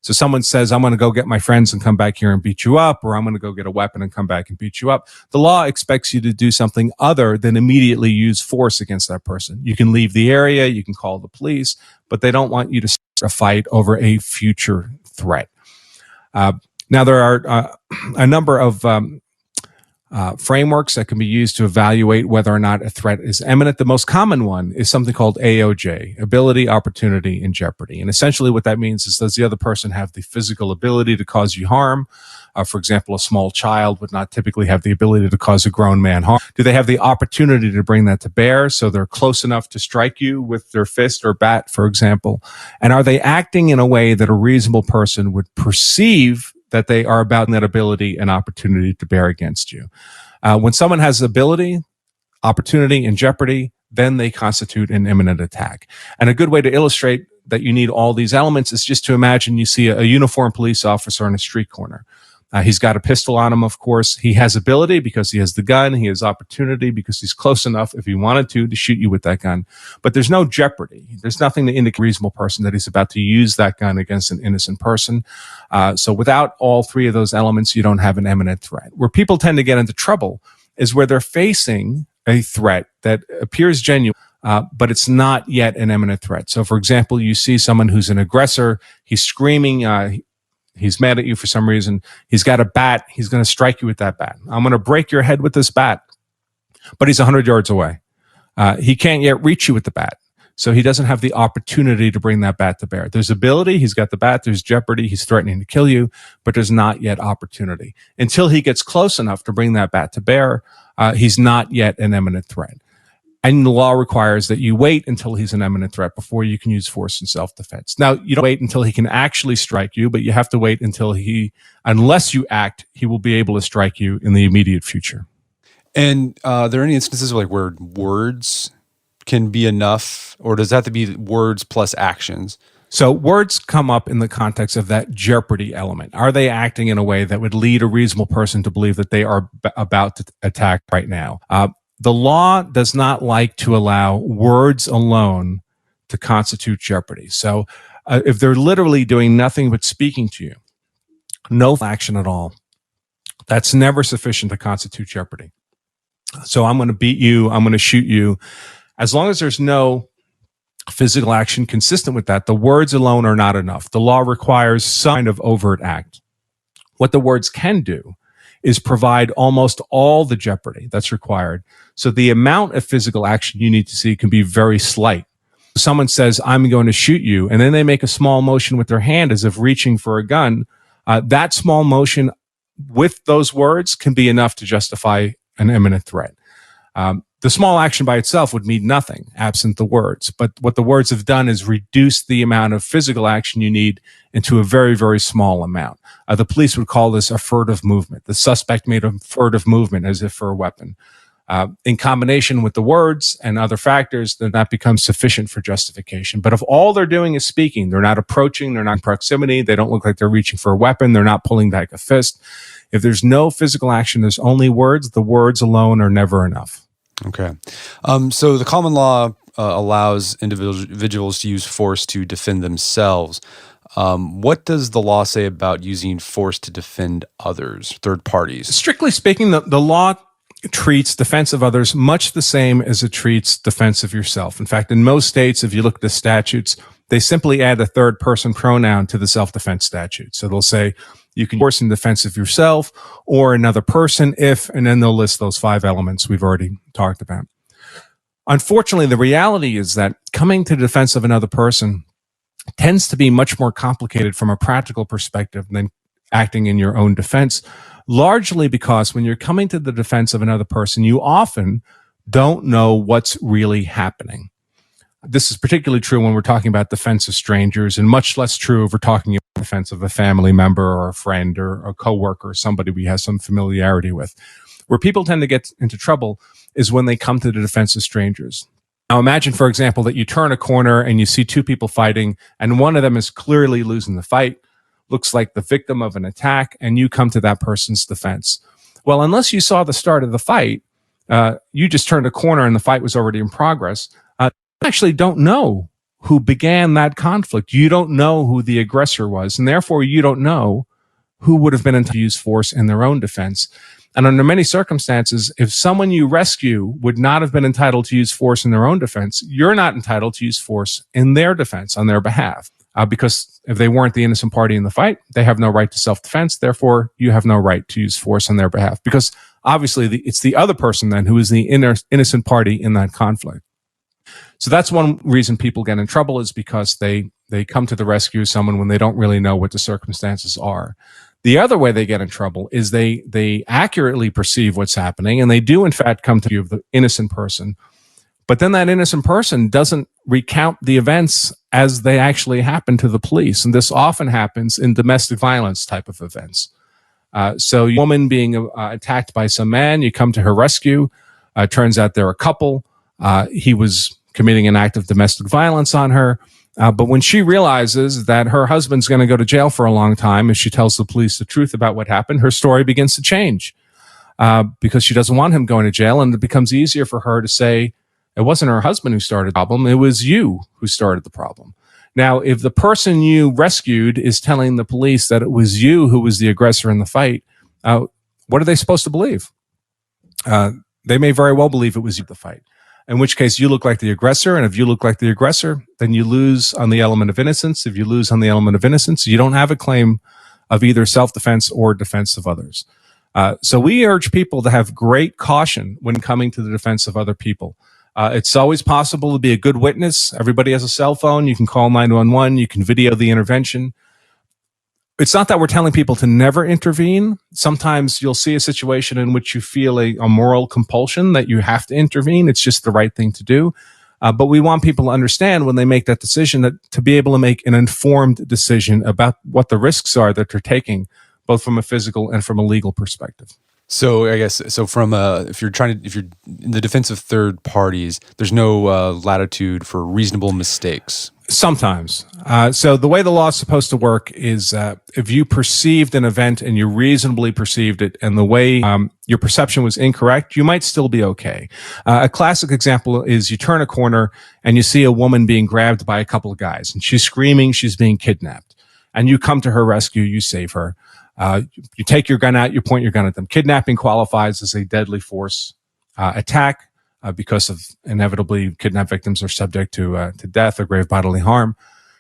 So someone says, I'm going to go get my friends and come back here and beat you up, or I'm going to go get a weapon and come back and beat you up. The law expects you to do something other than immediately use force against that person. You can leave the area, you can call the police, but they don't want you to start a fight over a future threat. Now, there are a number of frameworks that can be used to evaluate whether or not a threat is imminent. The most common one is something called AOJ, ability, opportunity, and jeopardy. And essentially what that means is, does the other person have the physical ability to cause you harm? For example, a small child would not typically have the ability to cause a grown man harm. Do they have the opportunity to bring that to bear so they're close enough to strike you with their fist or bat, for example? And are they acting in a way that a reasonable person would perceive that they are about that ability and opportunity to bear against you? When someone has ability, opportunity, and jeopardy, then they constitute an imminent attack. And a good way to illustrate that you need all these elements is just to imagine you see a uniformed police officer on a street corner. He's got a pistol on him, of course. He has ability because he has the gun. He has opportunity because he's close enough, if he wanted to shoot you with that gun. But there's no jeopardy. There's nothing to indicate a reasonable person that he's about to use that gun against an innocent person. So without all three of those elements, you don't have an imminent threat. Where people tend to get into trouble is where they're facing a threat that appears genuine, but it's not yet an imminent threat. So, for example, you see someone who's an aggressor. He's screaming. He's mad at you for some reason. He's got a bat. He's going to strike you with that bat. I'm going to break your head with this bat. But he's 100 yards away. He can't yet reach you with the bat. So he doesn't have the opportunity to bring that bat to bear. There's ability. He's got the bat. There's jeopardy. He's threatening to kill you, but there's not yet opportunity. Until he gets close enough to bring that bat to bear, he's not yet an imminent threat. And the law requires that you wait until he's an imminent threat before you can use force in self-defense. Now, you don't wait until he can actually strike you, but you have to wait until unless you act, he will be able to strike you in the immediate future. And are there any instances where words can be enough, or does it have to be words plus actions? So words come up in the context of that jeopardy element. Are they acting in a way that would lead a reasonable person to believe that they are about to attack right now? The law does not like to allow words alone to constitute jeopardy. So if they're literally doing nothing but speaking to you, no action at all, that's never sufficient to constitute jeopardy. So I'm going to beat you, I'm going to shoot you. As long as there's no physical action consistent with that, the words alone are not enough. The law requires some kind of overt act. What the words can do is provide almost all the jeopardy that's required. So the amount of physical action you need to see can be very slight. Someone says, I'm going to shoot you, and then they make a small motion with their hand as if reaching for a gun. That small motion with those words can be enough to justify an imminent threat. The small action by itself would mean nothing absent the words. But what the words have done is reduce the amount of physical action you need into a very, very small amount. The police would call this a furtive movement. The suspect made a furtive movement as if for a weapon. In combination with the words and other factors, then that becomes sufficient for justification. But if all they're doing is speaking, they're not approaching, they're not in proximity, they don't look like they're reaching for a weapon, they're not pulling back a fist. If there's no physical action, there's only words. The words alone are never enough. Okay. So the common law allows individuals to use force to defend themselves. What does the law say about using force to defend others, third parties? Strictly speaking, the law treats defense of others much the same as it treats defense of yourself. In fact, in most states, if you look at the statutes, they simply add a third person pronoun to the self-defense statute. So they'll say you can force in defense of yourself or another person if, and then they'll list those 5 elements we've already talked about. Unfortunately, the reality is that coming to the defense of another person tends to be much more complicated from a practical perspective than acting in your own defense, largely because when you're coming to the defense of another person, you often don't know what's really happening. This is particularly true when we're talking about defense of strangers, and much less true if we're talking about defense of a family member or a friend or a coworker or somebody we have some familiarity with. Where people tend to get into trouble is when they come to the defense of strangers. Now imagine, for example, that you turn a corner and you see 2 people fighting, and one of them is clearly losing the fight, looks like the victim of an attack, and you come to that person's defense. Well, unless you saw the start of the fight, you just turned a corner and the fight was already in progress. You actually don't know who began that conflict. You don't know who the aggressor was, and therefore you don't know who would have been entitled to use force in their own defense. And under many circumstances, if someone you rescue would not have been entitled to use force in their own defense, you're not entitled to use force in their defense on their behalf. Because if they weren't the innocent party in the fight, they have no right to self-defense. Therefore, you have no right to use force on their behalf, because obviously it's the other person then who is the innocent party in that conflict. So that's one reason people get in trouble, is because they come to the rescue of someone when they don't really know what the circumstances are. The other way they get in trouble is they accurately perceive what's happening, and they do in fact come to you of the innocent person. But then that innocent person doesn't recount the events as they actually happen to the police. And this often happens in domestic violence type of events. So a woman being attacked by some man, you come to her rescue. Turns out they're a couple. He was committing an act of domestic violence on her. But when she realizes that her husband's going to go to jail for a long time if she tells the police the truth about what happened, her story begins to change because she doesn't want him going to jail. And it becomes easier for her to say, it wasn't her husband who started the problem. It was you who started the problem. Now, if the person you rescued is telling the police that it was you who was the aggressor in the fight, what are they supposed to believe? They may very well believe it was you the fight, in which case you look like the aggressor. And if you look like the aggressor, then you lose on the element of innocence. If you lose on the element of innocence, you don't have a claim of either self-defense or defense of others. So we urge people to have great caution when coming to the defense of other people. It's always possible to be a good witness. Everybody has a cell phone. You can call 911. You can video the intervention. It's not that we're telling people to never intervene. Sometimes you'll see a situation in which you feel a moral compulsion that you have to intervene. It's just the right thing to do. But we want people to understand when they make that decision that to be able to make an informed decision about what the risks are that they're taking, both from a physical and from a legal perspective. So I guess so. From if you're in the defense of third parties, there's no latitude for reasonable mistakes. Sometimes. So the way the law is supposed to work is if you perceived an event and you reasonably perceived it, and the way your perception was incorrect, you might still be okay. A classic example is you turn a corner and you see a woman being grabbed by a couple of guys, and she's screaming, she's being kidnapped. And you come to her rescue, you save her. You take your gun out, you point your gun at them. Kidnapping qualifies as a deadly force attack. Because of inevitably kidnapped victims are subject to death or grave bodily harm.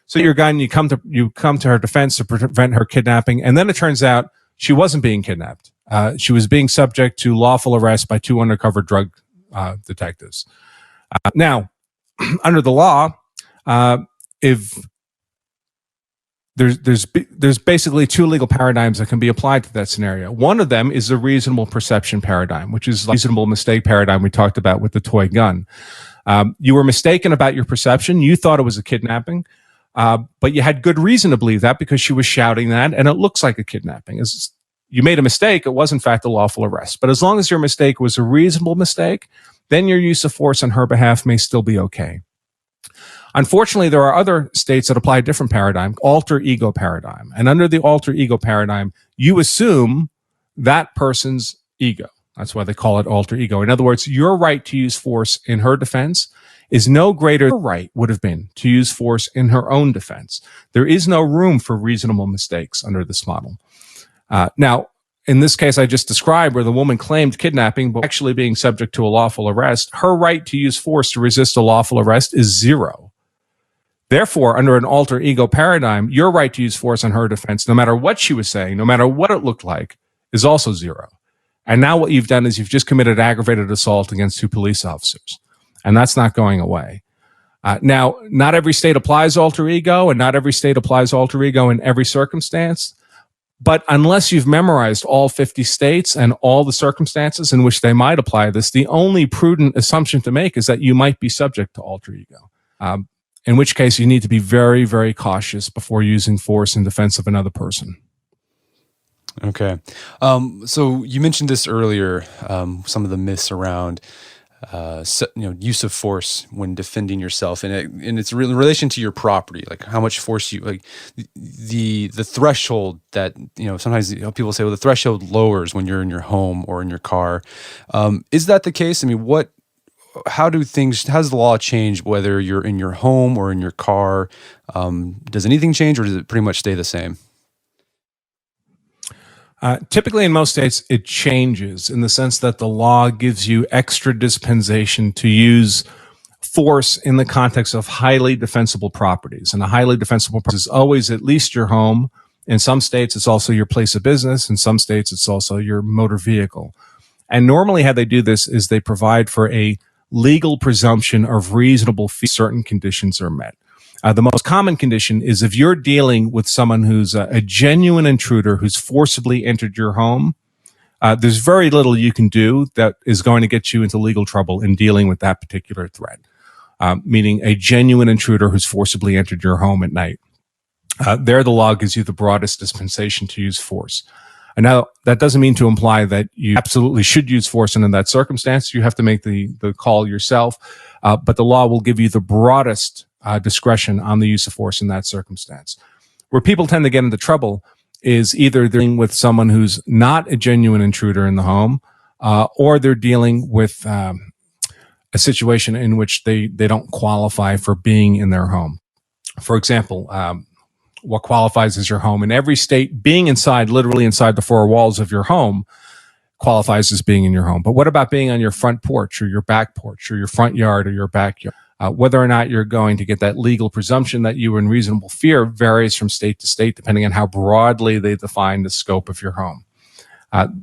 So your gun, you come to her defense to prevent her kidnapping, and then it turns out she wasn't being kidnapped. She was being subject to lawful arrest by two undercover drug detectives. Now, under the law, if there's basically two legal paradigms that can be applied to that scenario. One of them is the reasonable perception paradigm, which is the reasonable mistake paradigm we talked about with the toy gun. You were mistaken about your perception. You thought it was a kidnapping, but you had good reason to believe that because she was shouting that, and it looks like a kidnapping. You made a mistake. It was, in fact, a lawful arrest. But as long as your mistake was a reasonable mistake, then your use of force on her behalf may still be okay. Unfortunately, there are other states that apply a different paradigm, alter ego paradigm. And under the alter ego paradigm, you assume that person's ego. That's why they call it alter ego. In other words, your right to use force in her defense is no greater than her right would have been to use force in her own defense. There is no room for reasonable mistakes under this model. Now, in this case I just described, where the woman claimed kidnapping but actually being subject to a lawful arrest, her right to use force to resist a lawful arrest is zero. Therefore, under an alter ego paradigm, your right to use force on her defense, no matter what she was saying, no matter what it looked like, is also zero. And now what you've done is you've just committed aggravated assault against two police officers. And that's not going away. Now, not every state applies alter ego, and not every state applies alter ego in every circumstance. But unless you've memorized all 50 states and all the circumstances in which they might apply this, the only prudent assumption to make is that you might be subject to alter ego. In which case you need to be very, very cautious before using force in defense of another person. Okay. So you mentioned this earlier, some of the myths around use of force when defending yourself, and it's in relation to your property, like how much force you, like the threshold that, sometimes people say, well, the threshold lowers when you're in your home or in your car. Is that the case? I mean, how does the law change whether you're in your home or in your car? Does anything change, or does it pretty much stay the same? Typically in most states, it changes in the sense that the law gives you extra dispensation to use force in the context of highly defensible properties. And a highly defensible property is always at least your home. In some states, it's also your place of business. In some states, it's also your motor vehicle. And normally how they do this is they provide for a legal presumption of reasonable fee. Certain conditions are met. The most common condition is if you're dealing with someone who's a genuine intruder who's forcibly entered your home, there's very little you can do that is going to get you into legal trouble in dealing with that particular threat, meaning a genuine intruder who's forcibly entered your home at night. There, the law gives you the broadest dispensation to use force. And now, that doesn't mean to imply that you absolutely should use force, and in that circumstance, you have to make the call yourself. But the law will give you the broadest discretion on the use of force in that circumstance. Where people tend to get into trouble is either they're dealing with someone who's not a genuine intruder in the home, or they're dealing with a situation in which they don't qualify for being in their home. For example, what qualifies as your home in every state, being literally inside the four walls of your home, qualifies as being in your home. But what about being on your front porch or your back porch or your front yard or your backyard? Whether or not you're going to get that legal presumption that you were in reasonable fear varies from state to state, depending on how broadly they define the scope of your home.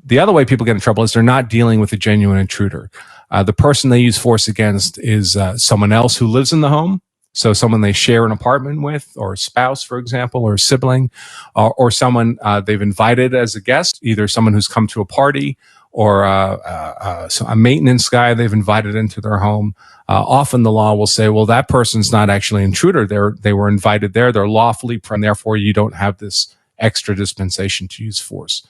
The other way people get in trouble is they're not dealing with a genuine intruder. The person they use force against is someone else who lives in the home. So someone they share an apartment with, or a spouse, for example, or a sibling, or someone they've invited as a guest, either someone who's come to a party or a maintenance guy they've invited into their home. Often the law will say, well, that person's not actually an intruder. They were invited there. They're lawfully present, and therefore you don't have this extra dispensation to use force.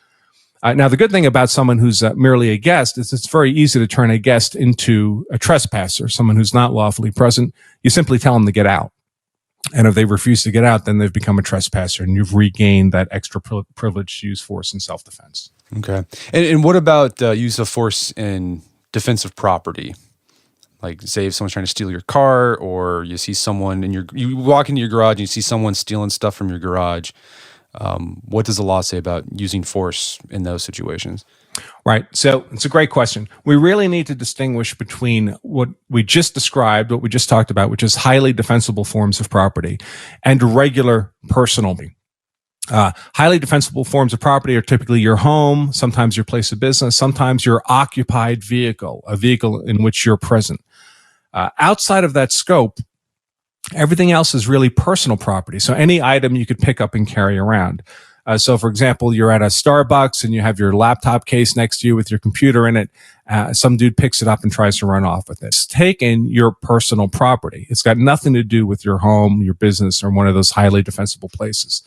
Now, the good thing about someone who's merely a guest is it's very easy to turn a guest into a trespasser, someone who's not lawfully present. You simply tell them to get out. And if they refuse to get out, then they've become a trespasser, and you've regained that extra privilege to use force in self-defense. Okay. And what about use of force in defense of property? Like, say if someone's trying to steal your car, or you see someone you walk into your garage and you see someone stealing stuff from your garage. What does the law say about using force in those situations? Right. So it's a great question. We really need to distinguish between what we just described, what we just talked about, which is highly defensible forms of property, and regular personal property. Highly defensible forms of property are typically your home, sometimes your place of business, sometimes your occupied vehicle, a vehicle in which you're present. Outside of that scope, everything else is really personal property. So any item you could pick up and carry around. So, for example, you're at a Starbucks and you have your laptop case next to you with your computer in it. Some dude picks it up and tries to run off with it. It's taken your personal property. It's got nothing to do with your home, your business, or one of those highly defensible places.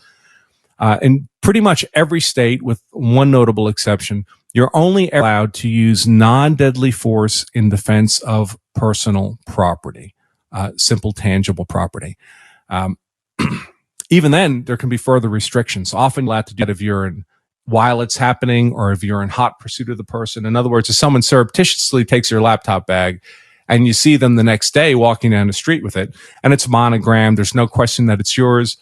In pretty much every state, with one notable exception, you're only allowed to use non-deadly force in defense of personal property, simple, tangible property. Even then, there can be further restrictions. Often allowed to do that if you're in while it's happening, or if you're in hot pursuit of the person. In other words, if someone surreptitiously takes your laptop bag and you see them the next day walking down the street with it, and it's monogrammed, there's no question that it's yours,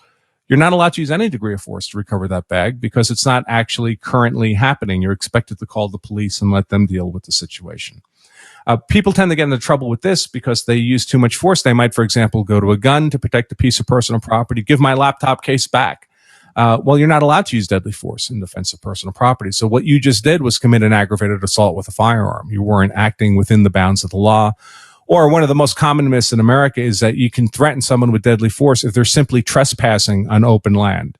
you're not allowed to use any degree of force to recover that bag because it's not actually currently happening. You're expected to call the police and let them deal with the situation. People tend to get into trouble with this because they use too much force. They might, for example, go to a gun to protect a piece of personal property. Give my laptop case back. Well, you're not allowed to use deadly force in defense of personal property. So what you just did was commit an aggravated assault with a firearm. You weren't acting within the bounds of the law. Or one of the most common myths in America is that you can threaten someone with deadly force if they're simply trespassing on open land.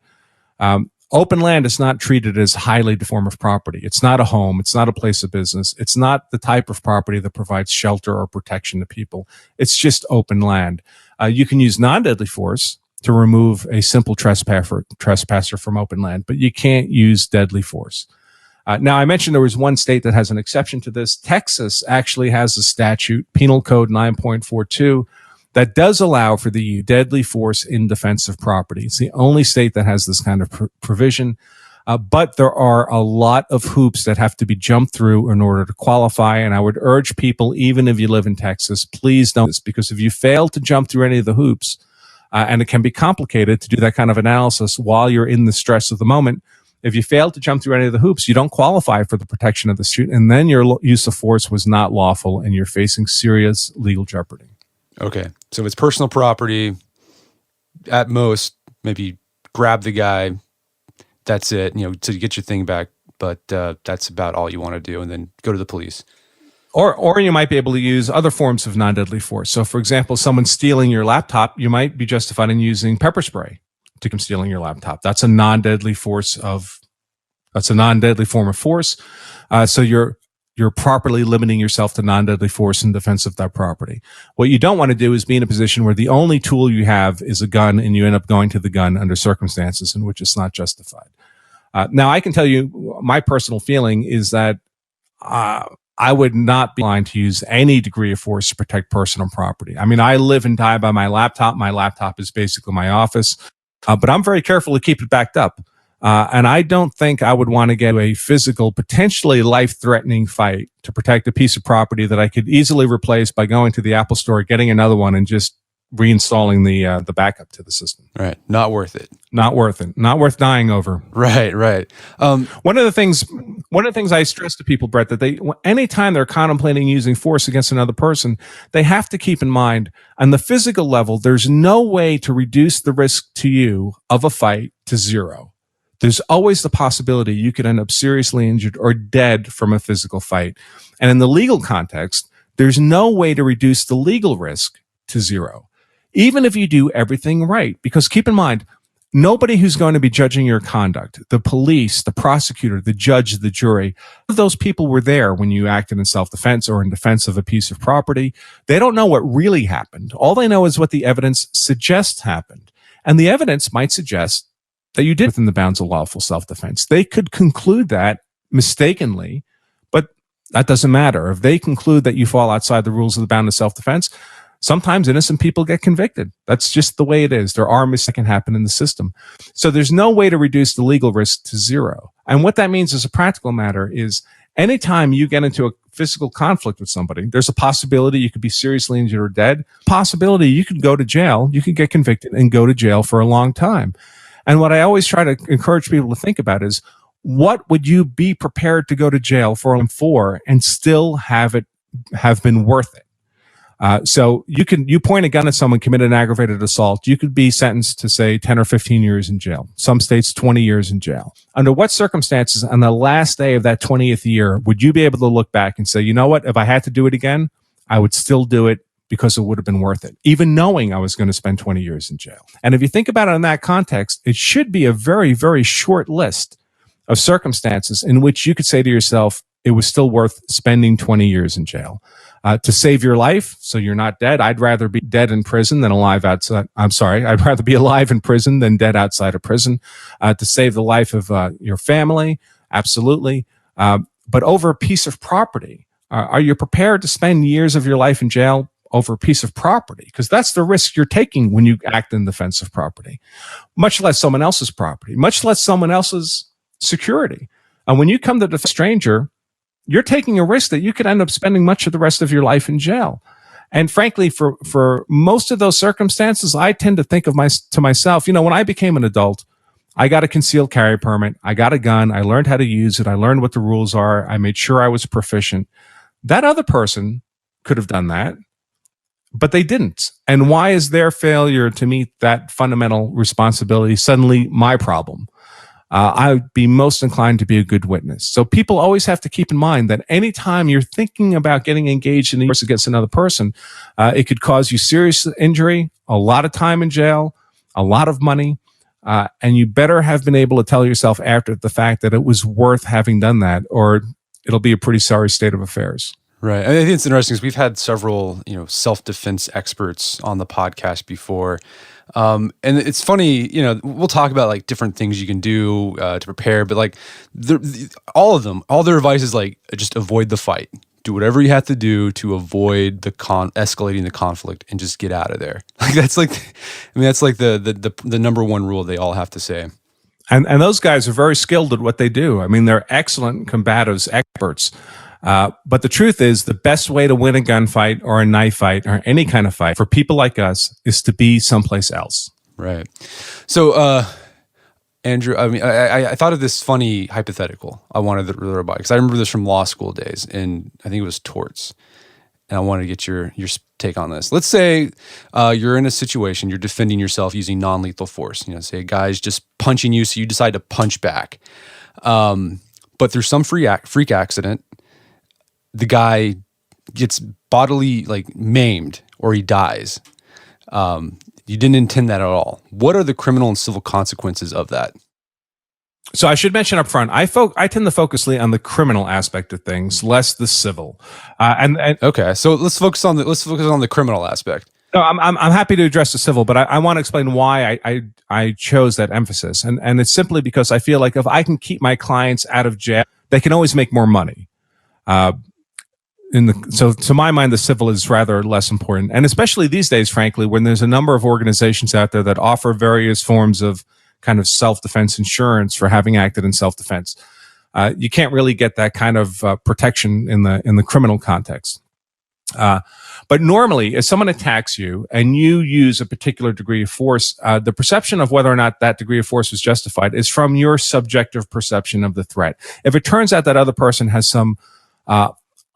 Open land is not treated as highly deformed of property. It's not a home. It's not a place of business. It's not the type of property that provides shelter or protection to people. It's just open land. You can use non-deadly force to remove a simple trespasser from open land, but you can't use deadly force. Now, I mentioned there was one state that has an exception to this. Texas actually has a statute, Penal Code 9.42, that does allow for the deadly force in defense of property. It's the only state that has this kind of provision. But there are a lot of hoops that have to be jumped through in order to qualify. And I would urge people, even if you live in Texas, please don't do this, because if you fail to jump through any of the hoops, and it can be complicated to do that kind of analysis while you're in the stress of the moment, if you fail to jump through any of the hoops, you don't qualify for the protection of the suit, and then your use of force was not lawful, and you're facing serious legal jeopardy. Okay. So it's personal property. At most, maybe grab the guy. That's it, to get your thing back. But that's about all you want to do, and then go to the police. Or you might be able to use other forms of non-deadly force. So, for example, someone stealing your laptop, you might be justified in using pepper spray to come stealing your laptop. That's a non-deadly form of force. So you're properly limiting yourself to non-deadly force in defense of that property. What you don't want to do is be in a position where the only tool you have is a gun, and you end up going to the gun under circumstances in which it's not justified. Now, I can tell you my personal feeling is that I would not be inclined to use any degree of force to protect personal property. I mean, I live and die by my laptop. My laptop is basically my office, but I'm very careful to keep it backed up. And I don't think I would want to get a physical, potentially life-threatening fight to protect a piece of property that I could easily replace by going to the Apple store, getting another one, and just reinstalling the backup to the system. Right. Not worth it. Not worth it. Not worth dying over. Right. One of the things I stress to people, Brett, that anytime they're contemplating using force against another person, they have to keep in mind, on the physical level, there's no way to reduce the risk to you of a fight to zero. There's always the possibility you could end up seriously injured or dead from a physical fight. And in the legal context, there's no way to reduce the legal risk to zero, even if you do everything right. Because keep in mind, nobody who's going to be judging your conduct, the police, the prosecutor, the judge, the jury, those people were there when you acted in self-defense or in defense of a piece of property. They don't know what really happened. All they know is what the evidence suggests happened. And the evidence might suggest that you did within the bounds of lawful self-defense. They could conclude that mistakenly, but that doesn't matter. If they conclude that you fall outside the rules of the bound of self-defense, sometimes innocent people get convicted. That's just the way it is. There are mistakes that can happen in the system. So there's no way to reduce the legal risk to zero. And what that means as a practical matter is anytime you get into a physical conflict with somebody, there's a possibility you could be seriously injured or dead. Possibility you could go to jail, you could get convicted and go to jail for a long time. And what I always try to encourage people to think about is, what would you be prepared to go to jail for and still have been worth it? So you point a gun at someone, commit an aggravated assault, you could be sentenced to, say, 10 or 15 years in jail. Some states, 20 years in jail. Under what circumstances on the last day of that 20th year would you be able to look back and say, you know what, if I had to do it again, I would still do it because it would have been worth it, even knowing I was going to spend 20 years in jail? And if you think about it in that context, it should be a very, very short list of circumstances in which you could say to yourself, it was still worth spending 20 years in jail. To save your life, so you're not dead. I'd rather be dead in prison than alive outside. I'd rather be alive in prison than dead outside of prison. To save the life of your family, absolutely. But over a piece of property, are you prepared to spend years of your life in jail over a piece of property? Because that's the risk you're taking when you act in defense of property, much less someone else's property, much less someone else's security. And when you come to defend a stranger, you're taking a risk that you could end up spending much of the rest of your life in jail. And frankly, for most of those circumstances, I tend to think to myself, when I became an adult, I got a concealed carry permit, I got a gun, I learned how to use it, I learned what the rules are, I made sure I was proficient. That other person could have done that, but they didn't. And why is their failure to meet that fundamental responsibility suddenly my problem? I would be most inclined to be a good witness. So people always have to keep in mind that anytime you're thinking about getting engaged in a case against another person, it could cause you serious injury, a lot of time in jail, a lot of money, and you better have been able to tell yourself after the fact that it was worth having done that, or it'll be a pretty sorry state of affairs. Right. I think it's interesting because we've had several, self-defense experts on the podcast before. And it's funny, we'll talk about like different things you can do to prepare, but like all of them, all their advice is like, just avoid the fight. Do whatever you have to do to avoid escalating the conflict and just get out of there. Like that's like, that's like the number one rule they all have to say. And those guys are very skilled at what they do. I mean, they're excellent combatives, experts. But the truth is, the best way to win a gunfight or a knife fight or any kind of fight for people like us is to be someplace else. Right. So, Andrew, I mean, I thought of this funny hypothetical I wanted to learn about because I remember this from law school days, and I think it was torts. And I wanted to get your take on this. Let's say you're in a situation, you're defending yourself using non-lethal force. Say a guy's just punching you, so you decide to punch back. But through some freak accident, the guy gets bodily maimed or he dies. You didn't intend that at all. What are the criminal and civil consequences of that? So I should mention up front, I tend to focus on the criminal aspect of things, less the civil. And okay, so let's focus on the criminal aspect. No, I'm happy to address the civil, but I want to explain why I chose that emphasis, and it's simply because I feel like if I can keep my clients out of jail, they can always make more money. So to my mind, the civil is rather less important, and especially these days, frankly, when there's a number of organizations out there that offer various forms of kind of self-defense insurance for having acted in self-defense. You can't really get that kind of protection in the criminal context. But normally, if someone attacks you and you use a particular degree of force, the perception of whether or not that degree of force was justified is from your subjective perception of the threat. If it turns out that other person has some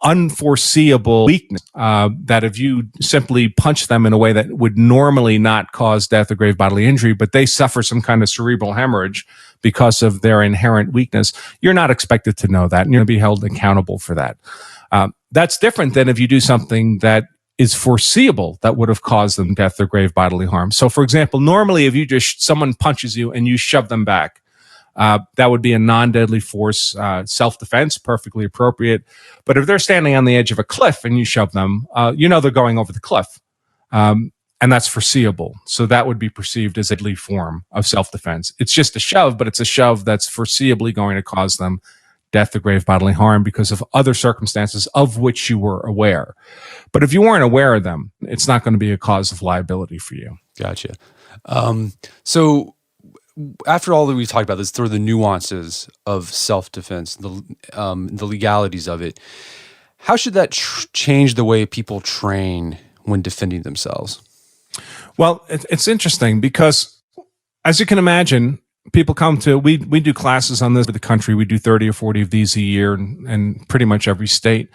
unforeseeable weakness, that if you simply punch them in a way that would normally not cause death or grave bodily injury, but they suffer some kind of cerebral hemorrhage because of their inherent weakness, you're not expected to know that, and you're going to be held accountable for that. That's different than if you do something that is foreseeable that would have caused them death or grave bodily harm. So, for example, normally if someone punches you and you shove them back, that would be a non-deadly force, self-defense, perfectly appropriate. But if they're standing on the edge of a cliff and you shove them, they're going over the cliff. And that's foreseeable. So that would be perceived as a deadly form of self-defense. It's just a shove, but it's a shove that's foreseeably going to cause them death or grave bodily harm because of other circumstances of which you were aware. But if you weren't aware of them, it's not going to be a cause of liability for you. Gotcha. So after all that we've talked about, let's throw the nuances of self-defense, the legalities of it. How should that change the way people train when defending themselves? Well, it's interesting because, as you can imagine, people come to, we do classes on this in the country. We do 30 or 40 of these a year in pretty much every state.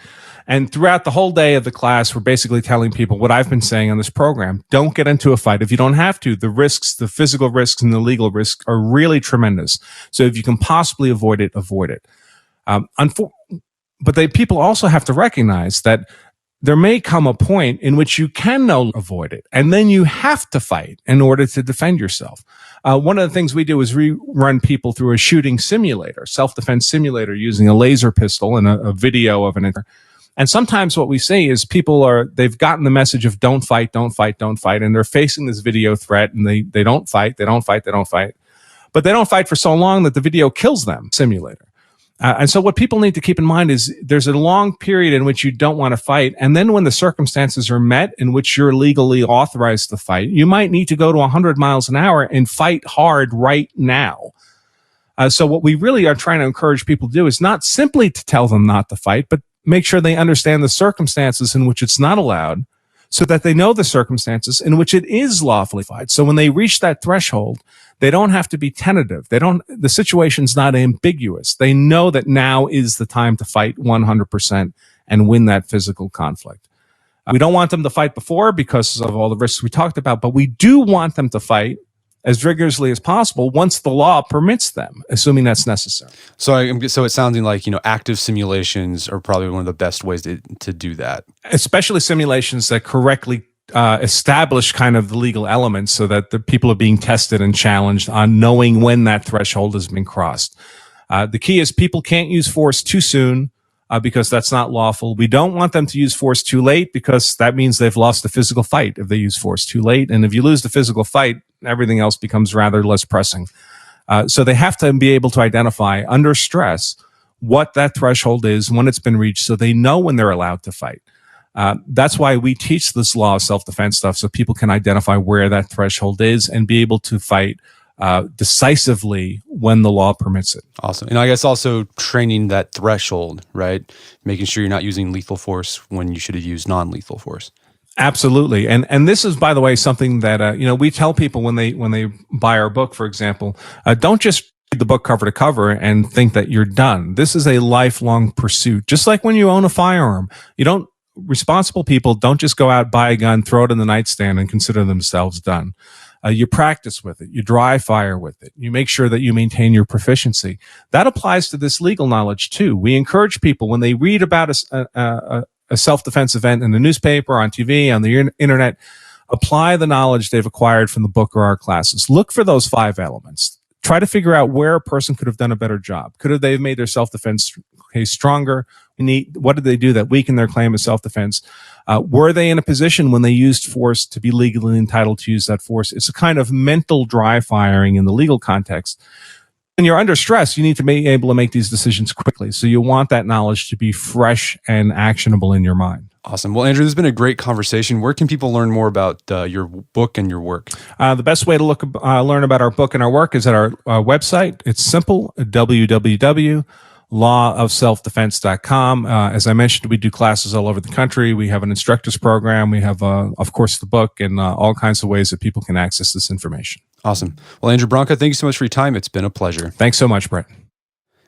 And throughout the whole day of the class, we're basically telling people what I've been saying on this program. Don't get into a fight if you don't have to. The risks, the physical risks and the legal risks are really tremendous. So if you can possibly avoid it, avoid it. But people also have to recognize that there may come a point in which you can avoid it, and then you have to fight in order to defend yourself. One of the things we do is we run people through a shooting simulator, self-defense simulator, using a laser pistol and a video of an. And sometimes what we see is they've gotten the message of don't fight, don't fight, don't fight, and they're facing this video threat, and they don't fight, they don't fight, they don't fight. But they don't fight for so long that the video kills them, simulator. And so what people need to keep in mind is there's a long period in which you don't want to fight. And then when the circumstances are met in which you're legally authorized to fight, you might need to go to 100 miles an hour and fight hard right now. So what we really are trying to encourage people to do is not simply to tell them not to fight, but make sure they understand the circumstances in which it's not allowed, so that they know the circumstances in which it is lawfully fight. So when they reach that threshold, they don't have to be tentative. The situation's not ambiguous. They know that now is the time to fight 100% and win that physical conflict. We don't want them to fight before because of all the risks we talked about, but we do want them to fight as rigorously as possible once the law permits them, assuming that's necessary. So it's sounding like, active simulations are probably one of the best ways to do that. Especially simulations that correctly establish kind of the legal elements so that the people are being tested and challenged on knowing when that threshold has been crossed. The key is people can't use force too soon because that's not lawful. We don't want them to use force too late because that means they've lost the physical fight if they use force too late. And if you lose the physical fight, everything else becomes rather less pressing. So they have to be able to identify under stress what that threshold is when it's been reached so they know when they're allowed to fight. That's why we teach this law of self-defense stuff so people can identify where that threshold is and be able to fight decisively when the law permits it. Awesome. And I guess also training that threshold, right? Making sure you're not using lethal force when you should have used non-lethal force. Absolutely. And this is, by the way, something that, we tell people when they buy our book, for example, don't just read the book cover to cover and think that you're done. This is a lifelong pursuit. Just like when you own a firearm, responsible people don't just go out, buy a gun, throw it in the nightstand and consider themselves done. You practice with it. You dry fire with it. You make sure that you maintain your proficiency. That applies to this legal knowledge too. We encourage people when they read about a self-defense event in the newspaper, on TV, on the internet, apply the knowledge they've acquired from the book or our classes. Look for those 5 elements. Try to figure out where a person could have done a better job. Could have they made their self-defense case stronger? What did they do that weakened their claim of self-defense? Were they in a position when they used force to be legally entitled to use that force? It's a kind of mental dry firing in the legal context. When you're under stress, you need to be able to make these decisions quickly. So you want that knowledge to be fresh and actionable in your mind. Awesome. Well, Andrew, this has been a great conversation. Where can people learn more about your book and your work? The best way to learn about our book and our work is at our website. It's simple, www.lawofselfdefense.com. As I mentioned, we do classes all over the country. We have an instructors program. We have, of course, the book and all kinds of ways that people can access this information. Awesome. Well, Andrew Branca, thank you so much for your time. It's been a pleasure. Thanks so much, Brett.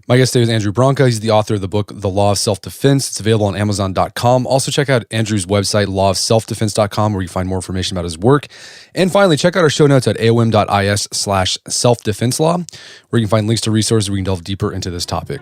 My guest today is Andrew Branca. He's the author of the book, The Law of Self-Defense. It's available on Amazon.com. Also, check out Andrew's website, lawofselfdefense.com, where you find more information about his work. And finally, check out our show notes at aom.is/selfdefenselaw, where you can find links to resources where you can delve deeper into this topic.